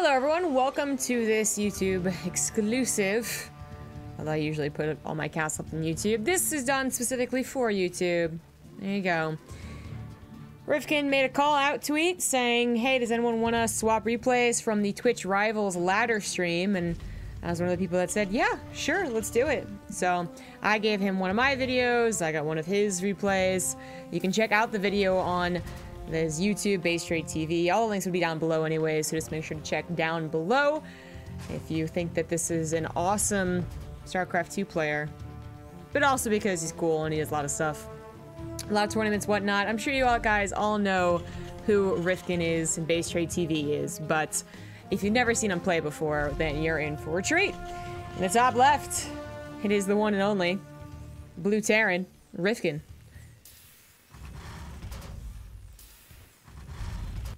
Hello everyone, welcome to this YouTube exclusive. Although I usually put all my casts up on YouTube. This is done specifically for YouTube. There you go. Rifkin made a call out tweet saying, hey, does anyone want to swap replays from the Twitch Rivals ladder stream? And I was one of the people that said, yeah, sure, let's do it. So I gave him one of my videos, I got one of his replays. You can check out the video on there's YouTube, Base Trade TV. All the links would be down below anyway, so just make sure to check down below if you think that this is an awesome StarCraft 2 player. But also because he's cool and he does a lot of stuff. A lot of tournaments, whatnot. I'm sure you all guys all know who Rifkin is and Base Trade TV is, but if you've never seen him play before, then you're in for a treat. In the top left, it is the one and only Blue Terran, Rifkin.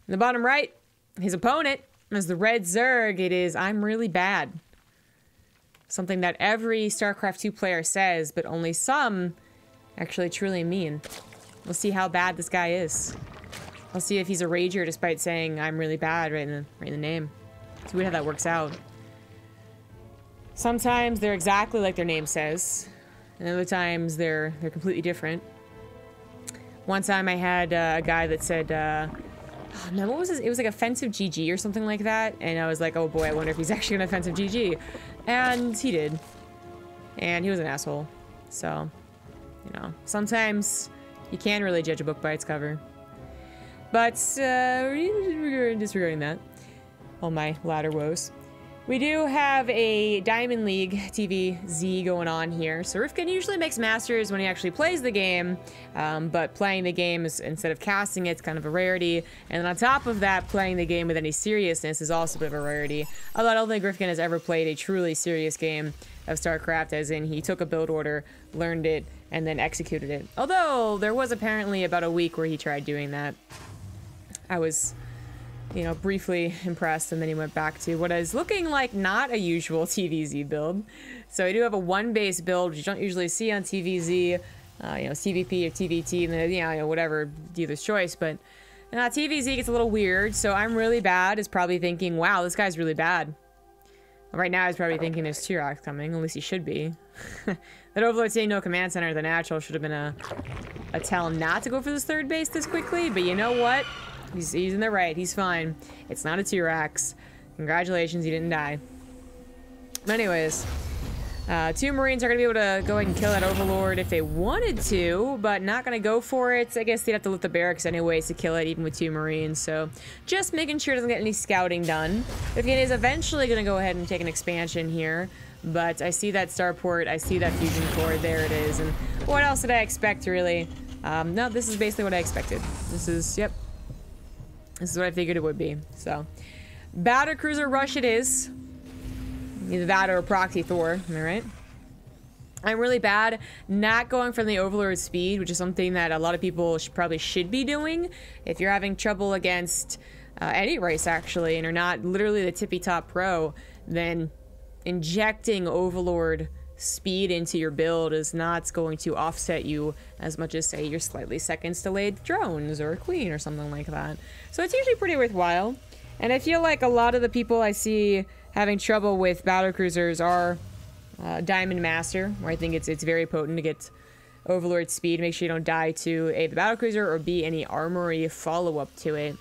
In the bottom right, his opponent is the Red Zerg. It is, I'm really bad. Something that every StarCraft 2 player says, but only some actually truly mean. We'll see how bad this guy is. I'll see if he's a rager despite saying I'm really bad right in the name. See how that works out. Sometimes they're exactly like their name says, and other times they're completely different. One time I had a guy that said, oh, no, what was this? It was like offensive GG or something like that, and I was like, oh boy, I wonder if he's actually an offensive GG. And he did. And he was an asshole. So, you know, sometimes you can't really judge a book by its cover. But, disregarding that, all my ladder woes. We do have a Diamond League TVZ going on here. So Rifkin usually makes Masters when he actually plays the game, but playing the game is, instead of casting it's kind of a rarity. And then on top of that, playing the game with any seriousness is also a bit of a rarity. Although I don't think Rifkin has ever played a truly serious game of StarCraft, as in he took a build order, learned it, and then executed it. Although there was apparently about a week where he tried doing that. I was, you know, briefly impressed, and then he went back to what is looking like not a usual TVZ build. So I do have a one-base build, which you don't usually see on TVZ, you know, CVP or TVT, and then, you know, whatever, dealer's choice, but TVZ gets a little weird, so I'm really bad is probably thinking, wow, this guy's really bad. Right now he's probably thinking there's T-Rock coming, at least he should be. That Overlord saying no command center, the natural, should have been a tell not to go for this third base this quickly, but you know what? He's in the right. He's fine. It's not a T-Rex. Congratulations, he didn't die. But anyways, 2 Marines are going to be able to go ahead and kill that Overlord if they wanted to, but not going to go for it. I guess they'd have to lift the barracks anyways to kill it, even with 2 Marines. So just making sure it doesn't get any scouting done. Rifkin is eventually going to go ahead and take an expansion here. But I see that starport. I see that fusion core. There it is. And what else did I expect, really? No, this is basically what I expected. This is, yep. This is what I figured it would be. So, Battle Cruiser Rush it is. Either that or a Proxy Thor, am I right? I'm really bad not going from the Overlord speed, which is something that a lot of people probably should be doing. If you're having trouble against any race, actually, and are not literally the tippy-top pro, then injecting Overlord speed into your build is not going to offset you as much as, say, your slightly seconds delayed drones or a queen or something like that. So it's usually pretty worthwhile. And I feel like a lot of the people I see having trouble with battlecruisers are Diamond Master, where I think it's very potent to get Overlord speed, make sure you don't die to A, the battlecruiser, or B, any armory follow-up to it.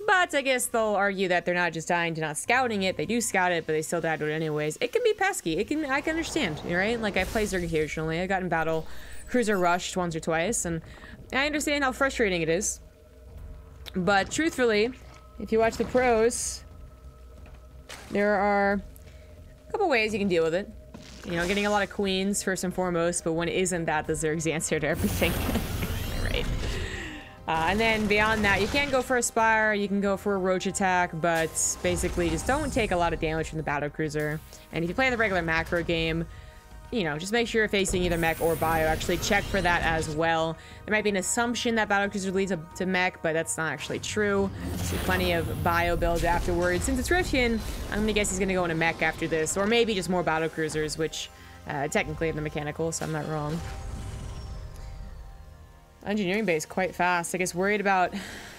But I guess they'll argue that they're not just dying to not scouting it. They do scout it, but they still die to it anyways. It can be pesky. I can understand, right? Like, I play Zerg occasionally. I've gotten battle cruiser rushed once or twice, and I understand how frustrating it is. But truthfully, if you watch the pros, there are a couple ways you can deal with it. You know, getting a lot of queens first and foremost, but when it isn't that, the Zerg's answer to everything. Right. And then beyond that, you can go for a Spire, you can go for a Roach attack, but basically just don't take a lot of damage from the battlecruiser. And if you play the regular macro game, you know, just make sure you're facing either mech or bio. Actually check for that as well. There might be an assumption that battlecruiser leads to mech, but that's not actually true. See plenty of bio builds afterwards. Since it's Rifkin, I'm gonna guess he's gonna go into mech after this, or maybe just more battlecruisers, which technically have the mechanical, so I'm not wrong. Engineering base quite fast. I guess worried about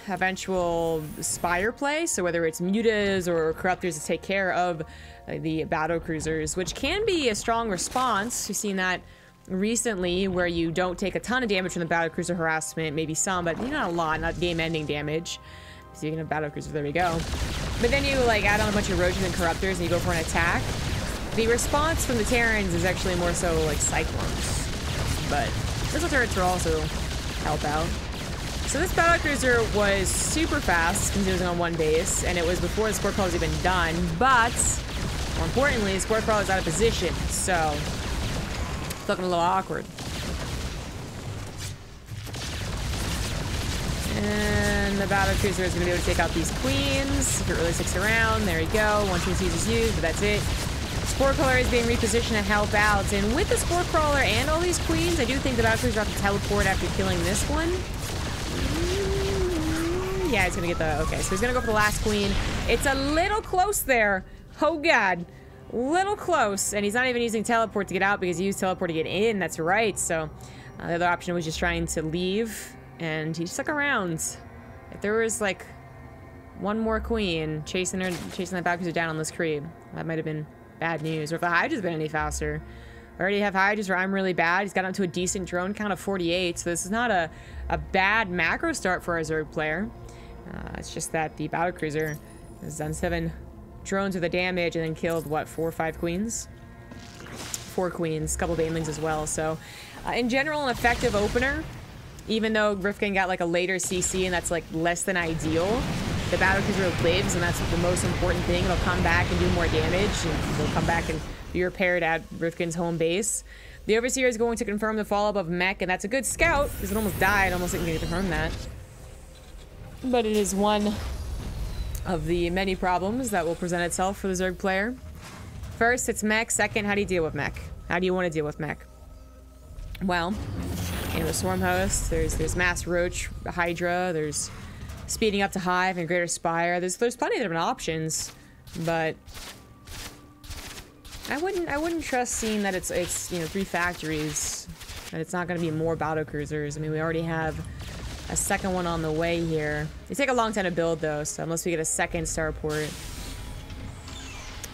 eventual Spire play, so whether it's mutas or corruptors to take care of the battle cruisers, which can be a strong response. We've seen that recently, where you don't take a ton of damage from the battle cruiser harassment, maybe some, but not a lot, not game-ending damage. Speaking of battle cruisers, there we go. But then you like add on a bunch of erosion and corruptors and you go for an attack. The response from the Terrans is actually more so like cyclones, but missile turrets will also help out. So this battle cruiser was super fast because it was on one base, and it was before the sport crawl was even done, but more importantly, the sport crawl is out of position, so it's looking a little awkward. And the battle cruiser is going to be able to take out these queens if it really sticks around. There you go. One queen is used, but that's it. Spore Crawler is being repositioned to help out, and with the Spore Crawler and all these queens, I do think the battle cruiser have to teleport after killing this one. Yeah, he's gonna get the... Okay, so he's gonna go for the last queen. It's a little close there. Oh, God. Little close. And he's not even using teleport to get out because he used teleport to get in. That's right. So the other option was just trying to leave, and he stuck around. If there was, like, one more queen chasing that battle cruiser down on this creep, that might have been bad news. Or if the Hydra's been any faster. I already have Hydras where I'm really bad. He's got up to a decent drone count of 48, so this is not a bad macro start for our Zerg player. It's just that the battle cruiser has done 7 drones with the damage and then killed, what, 4 or 5 queens? 4 queens, a couple of banelings as well. So, in general, an effective opener, even though Rifkin got like a later CC and that's like less than ideal. The battle cruiser lives, and that's the most important thing. It'll come back and do more damage, and it'll come back and be repaired at Rifkin's home base. The Overseer is going to confirm the follow-up of Mech, and that's a good scout, because it almost died. Almost didn't get to confirm that. But it is one of the many problems that will present itself for the Zerg player. First, it's Mech. Second, how do you deal with Mech? How do you want to deal with Mech? Well, in the Swarm Host, there's Mass Roach, Hydra, there's speeding up to Hive and Greater Spire. There's plenty of different options, but I wouldn't trust seeing that it's 3 factories, that it's not going to be more battle cruisers. I mean, we already have a second one on the way here. They take a long time to build though, so unless we get a second starport,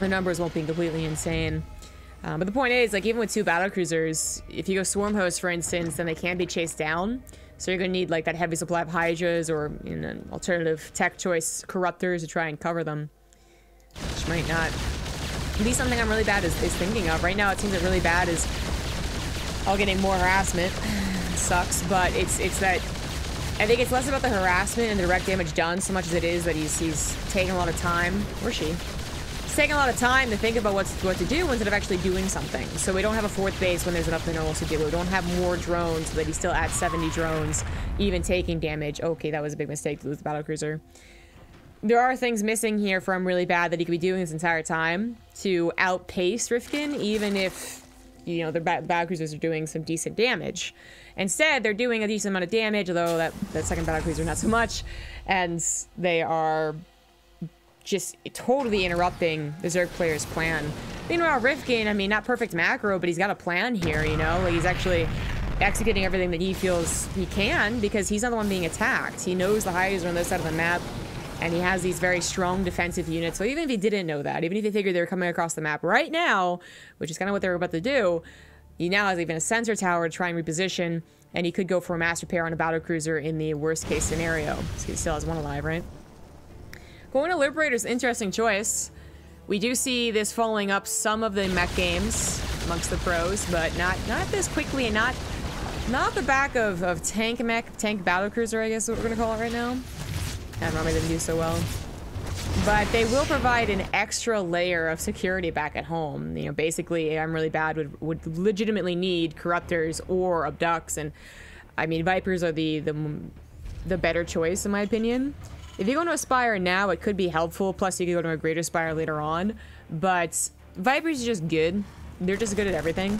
the numbers won't be completely insane. But the point is, like, even with 2 battle cruisers, if you go Swarm Host, for instance, then they can be chased down. So you're going to need, like, that heavy supply of Hydras or an alternative tech choice Corruptors to try and cover them. Which might not be something I'm really bad is thinking of. Right now, it seems that really bad is all getting more harassment. Sucks, but it's that... I think it's less about the harassment and the direct damage done so much as it is that he's taking a lot of time. Or she. He's taking a lot of time to think about what to do instead of actually doing something. So we don't have a 4th base when there's enough minerals to do. We don't have more drones so that he's still at 70 drones, even taking damage. Okay, that was a big mistake to lose the battlecruiser. There are things missing here from really bad that he could be doing this entire time to outpace Rifkin, even if, the battlecruisers are doing some decent damage. Instead, they're doing a decent amount of damage, although that second battlecruiser not so much, and they are just totally interrupting the Zerg player's plan. Meanwhile, Rifkin, I mean, not perfect macro, but he's got a plan here, Like, he's actually executing everything that he feels he can because he's not the one being attacked. He knows the Hydras are on this side of the map, and he has these very strong defensive units. So even if he didn't know that, even if he figured they were coming across the map right now, which is kind of what they were about to do, he now has even a sensor tower to try and reposition, and he could go for a mass repair on a battlecruiser in the worst case scenario. So he still has one alive, right? Going to Liberator's interesting choice. We do see this following up some of the mech games amongst the pros, but not this quickly, and not the back of tank battlecruiser, I guess is what we're gonna call it right now. I don't know, maybe they do so well. But they will provide an extra layer of security back at home. Basically, I'm really bad would legitimately need corruptors or abducts, and I mean Vipers are the better choice in my opinion. If you go to a Spire now, it could be helpful, plus you could go to a Greater Spire later on, but Vipers are just good. They're just good at everything.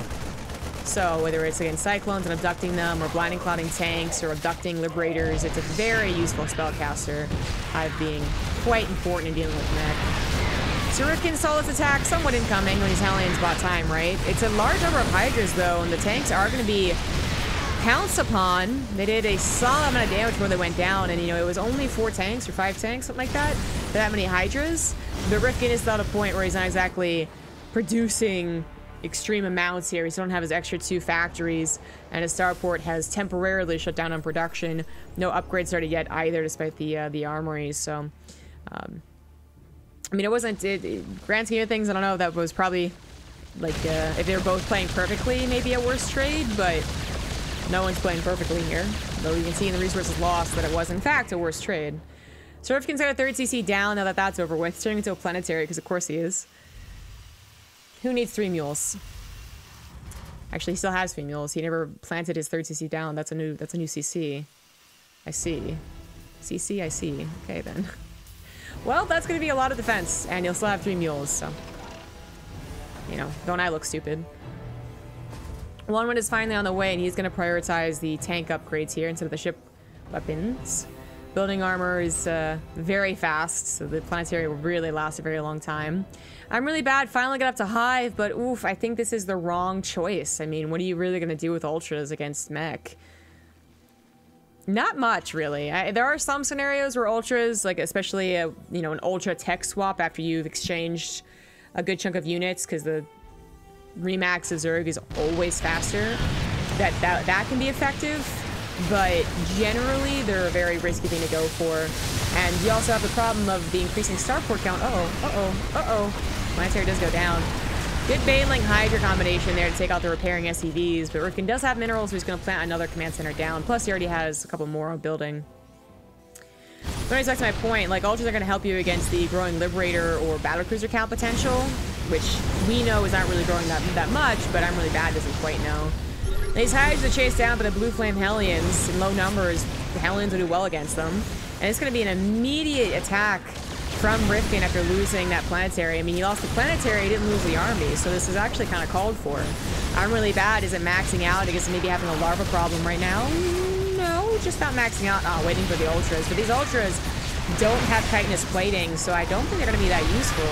So whether it's against Cyclones and abducting them, or blinding clouding tanks, or abducting Liberators, it's a very useful spellcaster. Hive being quite important in dealing with mech. So Rifkin saw its attack somewhat incoming when his Hellions bought time, right? It's a large number of Hydras though, and the tanks are going to be pounce upon. They did a solid amount of damage before they went down, and, you know, it was only 4 tanks or 5 tanks, something like that, for that many Hydras. But Rifkin is still at a point where he's not exactly producing extreme amounts here. He still don't have his extra 2 factories, and his starport has temporarily shut down on production. No upgrades started yet either, despite the armories. So, I mean, it wasn't, grand scheme of things, I don't know, that was probably, like, if they were both playing perfectly, maybe a worse trade, but no one's playing perfectly here. Though you can see in the resources lost that it was, in fact, a worse trade. So Rifkin's got a 3rd CC down now that that's over with. He's turning into a planetary, because of course he is. Who needs 3 mules? Actually, he still has 3 mules. He never planted his 3rd CC down. That's a new CC. I see. CC, I see. Okay, then. Well, that's going to be a lot of defense, and you'll still have 3 mules, so... You know, don't I look stupid. One is finally on the way, and he's going to prioritize the tank upgrades here instead of the ship weapons. Building armor is very fast, so the planetary will really last a very long time. I'm really bad. Finally got up to Hive, but oof, I think this is the wrong choice. I mean, what are you really going to do with Ultras against Mech? Not much, really. There are some scenarios where Ultras, like especially you know, an Ultra tech swap after you've exchanged a good chunk of units, because the Remax of Zerg is always faster. That can be effective, but generally they're a very risky thing to go for. And you also have the problem of the increasing starport count. Planetary does go down. Good Baneling Hydra combination there to take out the repairing SCVs, but Rifkin does have minerals, so he's going to plant another command center down. Plus, he already has a couple more on building. But anyways, back to my point, like, Ultras are going to help you against the growing Liberator or Battlecruiser count potential, which we know is not really growing that much, but I'm really bad doesn't quite know. These Hydras are chased down by the Blue Flame Hellions. In low numbers, the Hellions will do well against them. And it's going to be an immediate attack from Rifkin after losing that planetary. I mean, he lost the planetary, he didn't lose the army, so this is actually kind of called for. I'm really bad. Is it maxing out? I guess maybe having a larva problem right now? No, just not maxing out. Oh, waiting for the Ultras. But these Ultras don't have chitinous plating, so I don't think they're going to be that useful.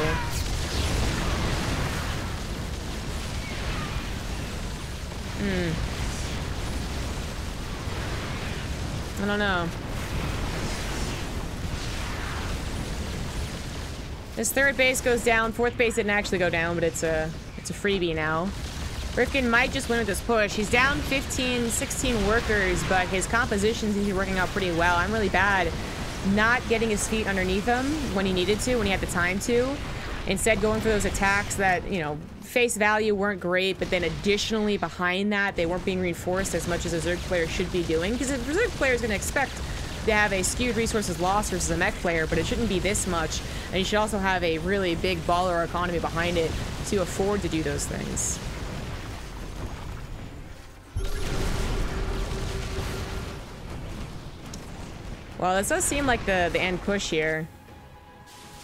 I don't know. This 3rd base goes down. 4th base didn't actually go down, but it's a freebie now. Rifkin might just win with this push. He's down 15, 16 workers, but his composition seems to be working out pretty well. I'm really bad not getting his feet underneath him when he needed to, when he had the time to. Instead, going for those attacks that, you know, face value weren't great, but then additionally behind that, they weren't being reinforced as much as a Zerg player should be doing. Because a Zerg player is going to expect to have a skewed resources loss versus a mech player, but it shouldn't be this much. And you should also have a really big baller economy behind it to afford to do those things. Well, this does seem like the end push here.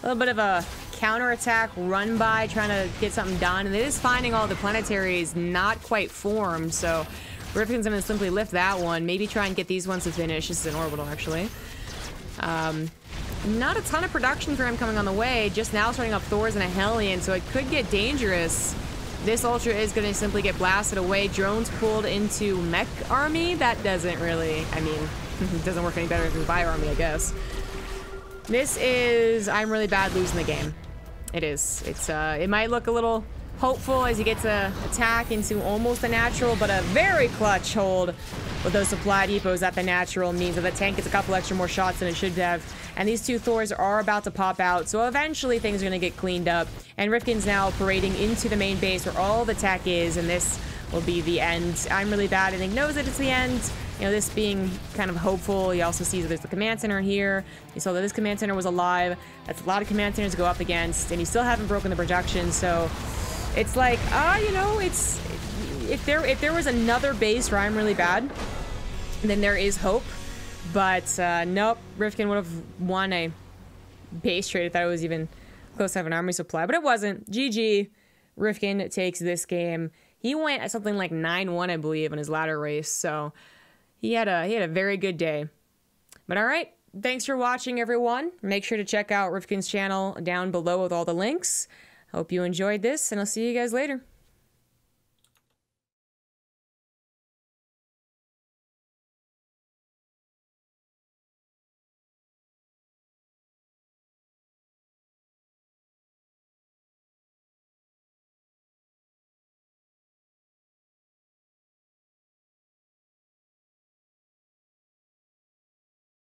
A little bit of a counterattack run by, trying to get something done. And it is finding all the planetaries not quite formed, so Rifkin's gonna simply lift that one. Maybe try and get these ones to finish. This is an orbital, actually. Not a ton of production for him coming on the way. Just now starting up Thors and a Hellion, so it could get dangerous. This Ultra is gonna simply get blasted away. Drones pulled into Mech Army. That doesn't really, I mean, it doesn't work any better than the Fire Army, I guess. This is, I'm really bad losing the game. It is. It might look a little hopeful as he gets a attack into almost a natural, but a very clutch hold with those supply depots at the natural means that the tank gets a couple extra more shots than it should have. And these 2 Thors are about to pop out, so eventually things are going to get cleaned up. And Rifkin's now parading into the main base where all the tech is, and this will be the end. I'm really bad, I think knows that it's the end. You know, this being kind of hopeful. He also sees that there's the command center here. He saw that this command center was alive. That's a lot of command centers to go up against, and you still haven't broken the projection, so it's like, you know, it's if there was another base where I'm really bad, then there is hope. But nope, Rifkin would have won a base trade if that was even close to have an army supply, but it wasn't. GG. Rifkin takes this game. He went at something like 9-1, I believe, in his ladder race, so he had a very good day. But all right, thanks for watching, everyone. Make sure to check out Rifkin's channel down below with all the links. Hope you enjoyed this, and I'll see you guys later.